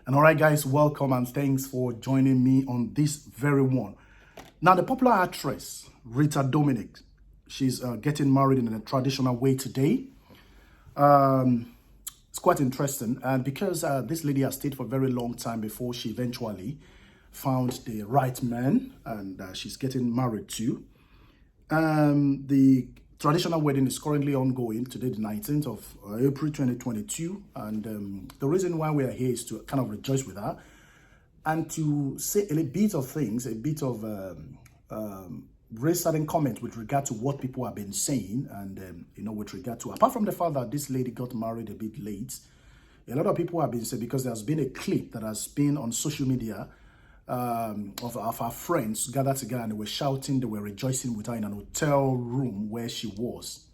And all right, guys, welcome and thanks for joining me on this very one. Now, the popular actress, Rita Dominic, she's getting married in a traditional way today. It's quite interesting. And because this lady has stayed for a very long time before she eventually found the right man and she's getting married to. The traditional wedding is currently ongoing today, the 19th of April 2022. And the reason why we are here is to kind of rejoice with her and to say a bit of things, a bit of raise certain comments with regard to what people have been saying and, with regard to, apart from the fact that this lady got married a bit late, a lot of people have been saying, because there's been a clip that has been on social media of our friends gathered together and they were shouting, they were rejoicing with her in an hotel room where she was.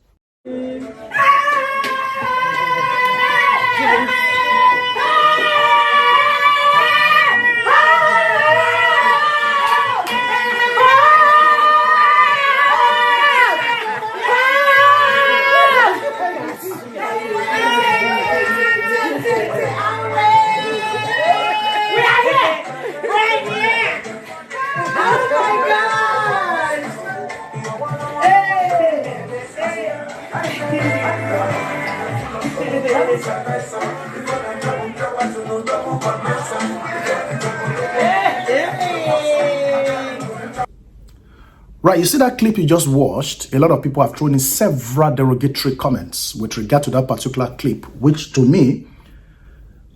Right, you see that clip you just watched, a lot of people have thrown in several derogatory comments with regard to that particular clip, which to me,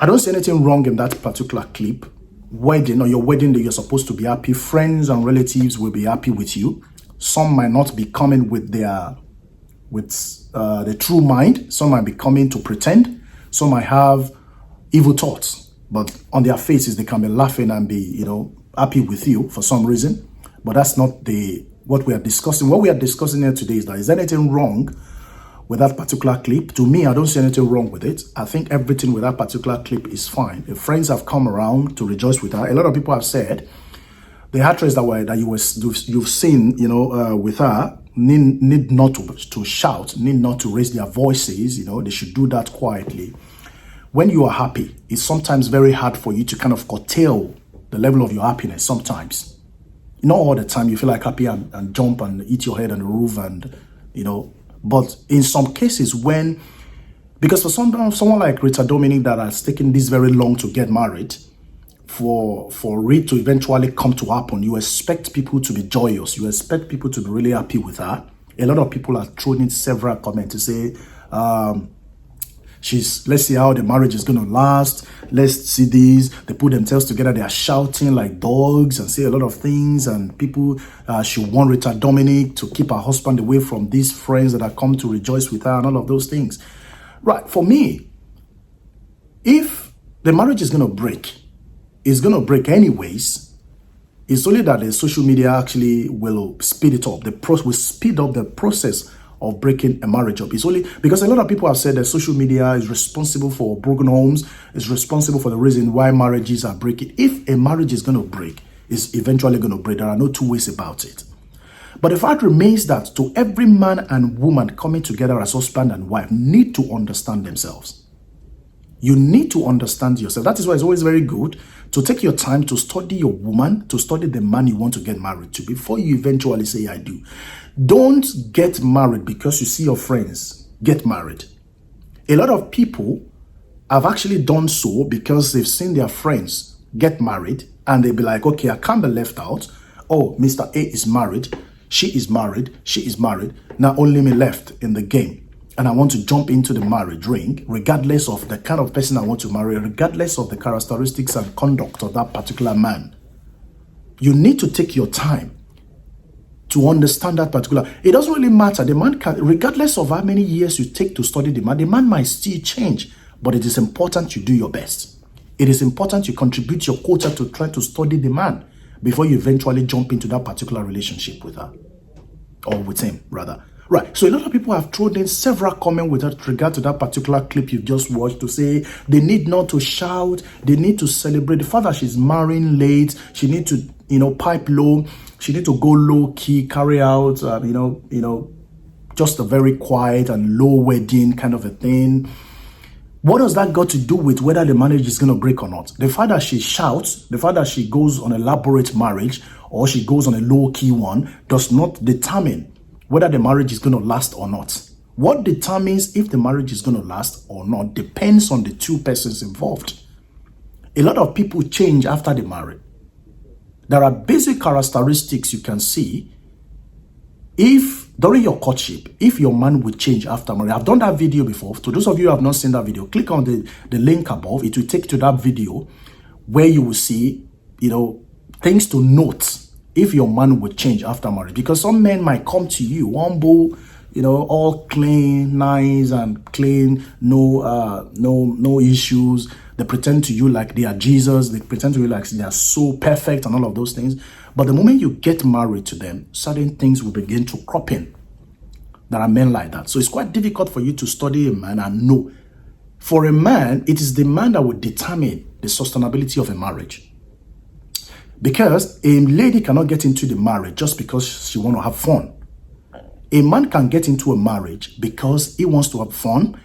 I don't see anything wrong in that particular clip. Wedding or your wedding day, you're supposed to be happy. Friends and relatives will be happy with you. Some might not be coming with the true mind. Some might be coming to pretend. Some might have evil thoughts, but on their faces they can be laughing and be, happy with you for some reason. But that's not what we are discussing. What we are discussing here today is that, is there anything wrong with that particular clip? To me, I don't see anything wrong with it. I think everything with that particular clip is fine. The friends have come around to rejoice with her. A lot of people have said the actress that you've seen, with her need not to shout, need not to raise their voices. They should do that quietly. When you are happy, it's sometimes very hard for you to kind of curtail the level of your happiness sometimes. Not all the time you feel like happy and jump and eat your head on the roof and, but in some cases because for someone like Rita Dominic that has taken this very long to get married, for it to eventually come to happen, you expect people to be joyous. You expect people to be really happy with her. A lot of people are throwing in several comments to say, let's see how the marriage is going to last. Let's see these. They put themselves together. They are shouting like dogs and say a lot of things. And people, she want Rita Dominic to keep her husband away from these friends that are come to rejoice with her and all of those things. Right. For me, if the marriage is going to break, it's going to break anyways. It's only that the social media actually will speed it up. Will speed up the process of breaking a marriage up. It's only because a lot of people have said that social media is responsible for broken homes, is responsible for the reason why marriages are breaking. If a marriage is going to break, it's eventually going to break. There are no two ways about it. But the fact remains that to every man and woman coming together as husband and wife need to understand themselves. You need to understand yourself. That is why it's always very good to take your time to study your woman, to study the man you want to get married to before you eventually say, I do. Don't get married because you see your friends get married. A lot of people have actually done so because they've seen their friends get married and they'll be like, okay, I can't be left out. Oh, Mr. A is married. She is married. She is married. Now only me left in the game. And I want to jump into the marriage ring, regardless of the kind of person I want to marry, regardless of the characteristics and conduct of that particular man. You need to take your time to understand that particular. It doesn't really matter. The man can, regardless of how many years you take to study the man might still change. But it is important you do your best. It is important you contribute your quota to try to study the man before you eventually jump into that particular relationship with her. Or with him, rather. Right, so a lot of people have thrown in several comments with regard to that particular clip you just watched to say they need not to shout, they need to celebrate. The fact that she's marrying late, she need to, pipe low, she need to go low key, carry out, just a very quiet and low wedding kind of a thing. What does that got to do with whether the marriage is going to break or not? The fact that she shouts, the fact that she goes on an elaborate marriage or she goes on a low-key one does not determine whether the marriage is going to last or not. What determines if the marriage is going to last or not depends on the two persons involved. A lot of people change after the marriage. There are basic characteristics you can see if during your courtship, if your man will change after marriage. I've done that video before. To those of you who have not seen that video, click on the link above. It will take you to that video where you will see, things to note if your man will change after marriage. Because some men might come to you, humble, all clean, nice and clean, no issues. They pretend to you like they are Jesus. They pretend to you like they are so perfect and all of those things. But the moment you get married to them, certain things will begin to crop in. There are men like that. So it's quite difficult for you to study a man and know. For a man, it is the man that will determine the sustainability of a marriage. Because a lady cannot get into the marriage just because she wants to have fun. A man can get into a marriage because he wants to have fun.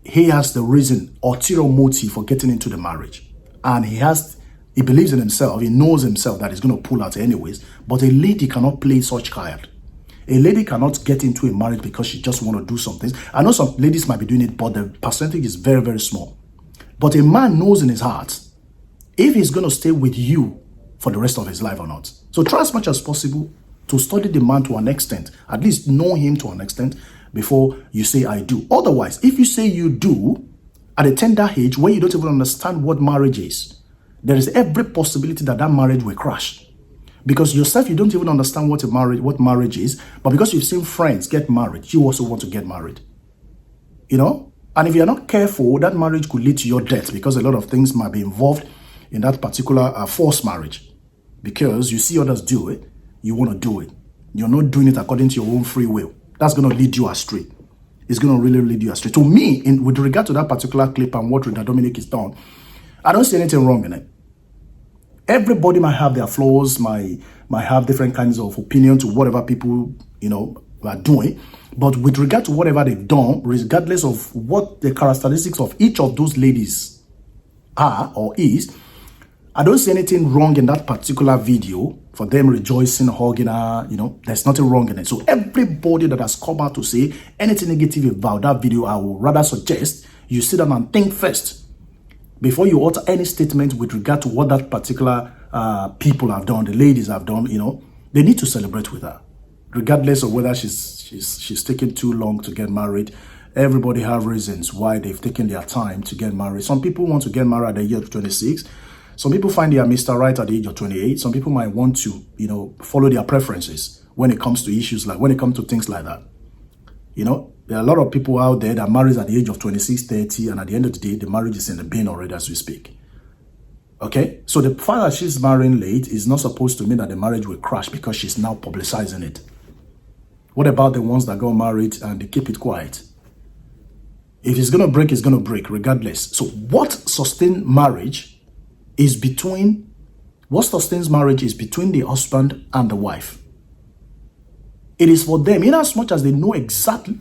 He has the reason, ulterior motive for getting into the marriage. And he believes in himself. He knows himself that he's going to pull out anyways. But a lady cannot play such card. A lady cannot get into a marriage because she just want to do some things. I know some ladies might be doing it, but the percentage is very, very small. But a man knows in his heart if he's going to stay with you for the rest of his life or not. So try as much as possible to study the man to an extent. At least know him to an extent before you say I do. Otherwise, if you say you do at a tender age where you don't even understand what marriage is, there is every possibility that marriage will crash. Because yourself, you don't even understand what marriage is, but because you've seen friends get married, you also want to get married. And if you're not careful, that marriage could lead to your death because a lot of things might be involved in that particular forced marriage. Because you see others do it, you want to do it. You're not doing it according to your own free will. That's going to lead you astray. It's going to really lead you astray. To me, with regard to that particular clip and what Rita Dominic is done, I don't see anything wrong in it. Everybody might have their flaws, might have different kinds of opinion to whatever people, are doing. But with regard to whatever they've done, regardless of what the characteristics of each of those ladies are or is, I don't see anything wrong in that particular video for them rejoicing, hugging her, there's nothing wrong in it. So everybody that has come out to say anything negative about that video, I will rather suggest you sit down and think first before you utter any statement with regard to what that particular people have done, the ladies have done, they need to celebrate with her. Regardless of whether she's taken too long to get married. Everybody have reasons why they've taken their time to get married. Some people want to get married at the age of 26. Some people find they are Mr. Right at the age of 28. Some people might want to, follow their preferences when it comes to issues when it comes to things like that. There are a lot of people out there that marries at the age of 26, 30, and at the end of the day, the marriage is in the bin already as we speak. Okay? So the fact that she's marrying late is not supposed to mean that the marriage will crash because she's now publicizing it. What about the ones that got married and they keep it quiet? If it's going to break regardless. So what sustains marriage is between the husband and the wife. It is for them, in as much as they know exactly,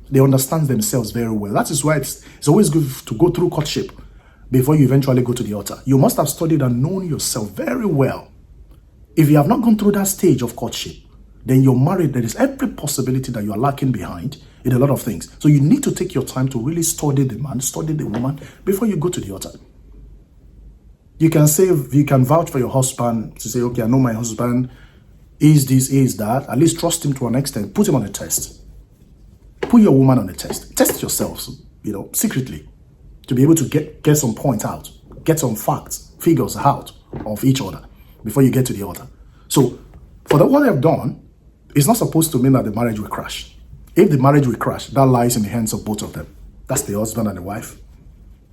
they understand themselves very well. That is why it's always good to go through courtship before you eventually go to the altar. You must have studied and known yourself very well. If you have not gone through that stage of courtship, then you're married, there is every possibility that you are lacking behind in a lot of things. So you need to take your time to really study the man, study the woman before you go to the altar. You can vouch for your husband to say, okay, I know my husband is this, is that. At least trust him to an extent. Put him on a test. Put your woman on a test. Test yourselves, secretly, to be able to get some points out, get some facts, figures out of each other before you get to the altar. So for what they've done, it's not supposed to mean that the marriage will crash. If the marriage will crash, that lies in the hands of both of them. That's the husband and the wife.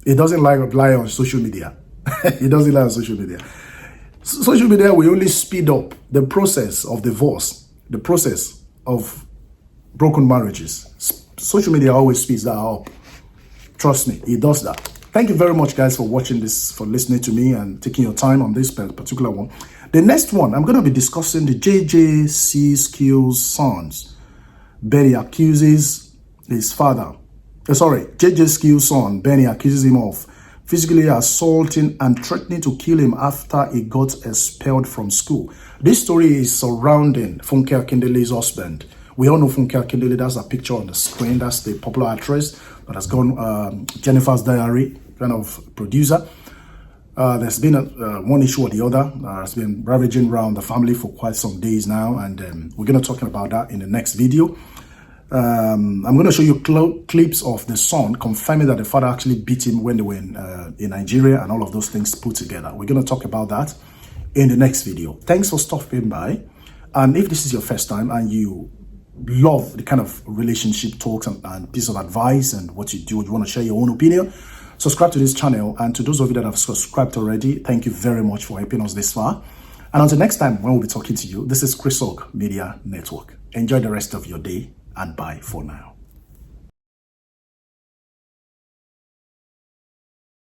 It doesn't lie on social media. It doesn't lie on social media. Social media will only speed up the process of divorce, the process of broken marriages. Social media always speeds that up. Trust me, it does that. Thank you very much, guys, for watching this, for listening to me and taking your time on this particular one. The next one, I'm going to be discussing the JJC Skills sons. Betty accuses his father JJ Skill's son, Benny, accuses him of physically assaulting and threatening to kill him after he got expelled from school. This story is surrounding Funke Akindele's husband. We all know Funke Akindele. That's a picture on the screen. That's the popular actress that has gone Jennifer's Diary kind of producer. There's been one issue or the other that's been ravaging around the family for quite some days now, and we're going to talk about that in the next video. I'm going to show you clips of the son confirming that the father actually beat him when they were in Nigeria, and all of those things put together. We're going to talk about that in the next video. Thanks for stopping by. And if this is your first time and you love the kind of relationship talks and piece of advice and what you do, you want to share your own opinion, subscribe to this channel. And to those of you that have subscribed already, thank you very much for helping us this far. And until next time when we'll be talking to you, this is Chris Oak Media Network. Enjoy the rest of your day, and bye for now.